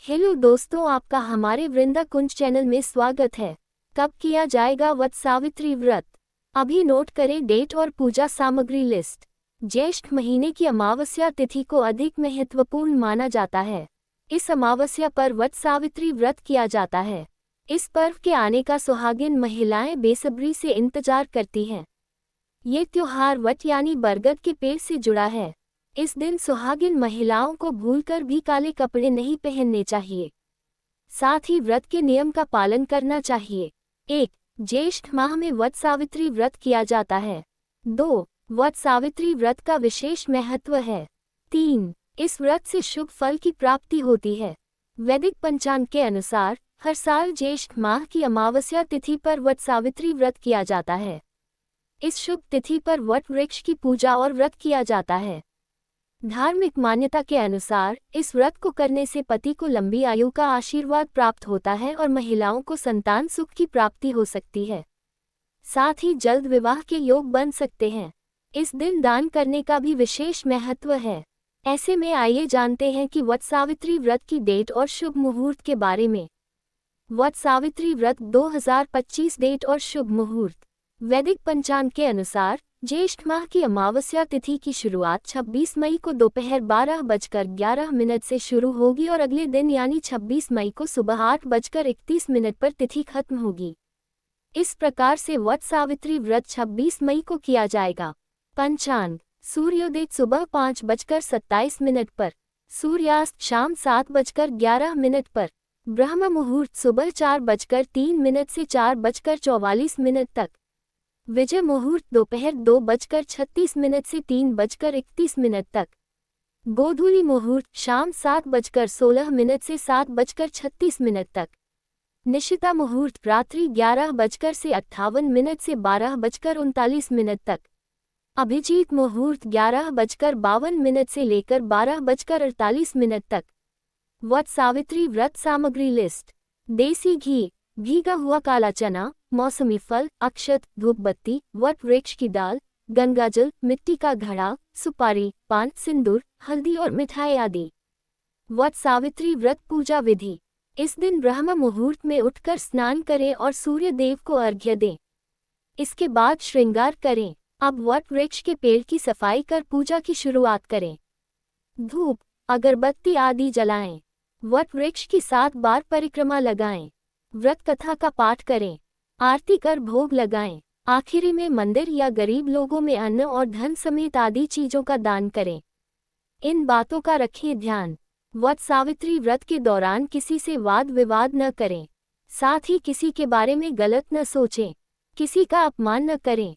Hello दोस्तों, आपका हमारे वृंदा कुंज चैनल में स्वागत है। कब किया जाएगा वट सावित्री व्रत? अभी नोट करें डेट और पूजा सामग्री लिस्ट। ज्येष्ठ महीने की अमावस्या तिथि को अधिक महत्वपूर्ण माना जाता है। इस अमावस्या पर वट सावित्री व्रत किया जाता है। इस पर्व के आने का सुहागिन महिलाएं बेसब्री से इंतजार करती हैं। ये त्योहार वट यानी बरगद के पेड़ से जुड़ा है। इस दिन सुहागिन महिलाओं को भूलकर भी काले कपड़े नहीं पहनने चाहिए। साथ ही व्रत के नियम का पालन करना चाहिए। 1. ज्येष्ठ माह में वट सावित्री व्रत किया जाता है। 2. वट सावित्री व्रत का विशेष महत्व है। 3. इस व्रत से शुभ फल की प्राप्ति होती है। वैदिक पंचांग के अनुसार हर साल ज्येष्ठ माह की अमावस्या तिथि पर वट सावित्री व्रत किया जाता है। इस शुभ तिथि पर वट वृक्ष की पूजा और व्रत किया जाता है। धार्मिक मान्यता के अनुसार इस व्रत को करने से पति को लंबी आयु का आशीर्वाद प्राप्त होता है और महिलाओं को संतान सुख की प्राप्ति हो सकती है। साथ ही जल्द विवाह के योग बन सकते हैं। इस दिन दान करने का भी विशेष महत्व है। ऐसे में आइए जानते हैं कि वट सावित्री व्रत की डेट और शुभ मुहूर्त के बारे में। वट सावित्री व्रत 2025 डेट और शुभ मुहूर्त। वैदिक पंचांग के अनुसार ज्येष्ठ माह की अमावस्या तिथि की शुरुआत 26 मई को दोपहर 12:11 से शुरू होगी और अगले दिन यानी 26 मई को सुबह 8:31 पर तिथि खत्म होगी। इस प्रकार से वट सावित्री व्रत 26 मई को किया जाएगा। पंचांग: सूर्योदय सुबह 5:27 पर, सूर्यास्त शाम 7:11 पर, ब्रह्म मुहूर्त सुबह 4:03 से 4:44 तक, विजय मुहूर्त दोपहर 2:36 से 3:31 तक, गोधूली मुहूर्त शाम 7:16 से 7:36 तक, निशिता मुहूर्त रात्रि 11:58 से 12:39 तक, अभिजीत मुहूर्त 11:52 से लेकर 12:48 तक। वट सावित्री व्रत सामग्री लिस्ट। देसी घी, भीगा हुआ काला चना, मौसमी फल, अक्षत, धूप बत्ती, वट वृक्ष की दाल, गंगाजल, मिट्टी का घड़ा, सुपारी, पान, सिंदूर, हल्दी और मिठाई आदि। वट सावित्री व्रत पूजा विधि। इस दिन ब्रह्म मुहूर्त में उठकर स्नान करें और सूर्य देव को अर्घ्य दें। इसके बाद श्रृंगार करें। अब वट वृक्ष के पेड़ की सफाई कर पूजा की शुरुआत करें। धूप, अगरबत्ती आदि जलाएं। वट वृक्ष की 7 बार परिक्रमा लगाएं। व्रत कथा का पाठ करें। आरती कर भोग लगाएं। आखिरी में मंदिर या गरीब लोगों में अन्न और धन समेत आदि चीजों का दान करें। इन बातों का रखें ध्यान। वट सावित्री व्रत के दौरान किसी से वाद विवाद न करें। साथ ही किसी के बारे में गलत न सोचें। किसी का अपमान न करें।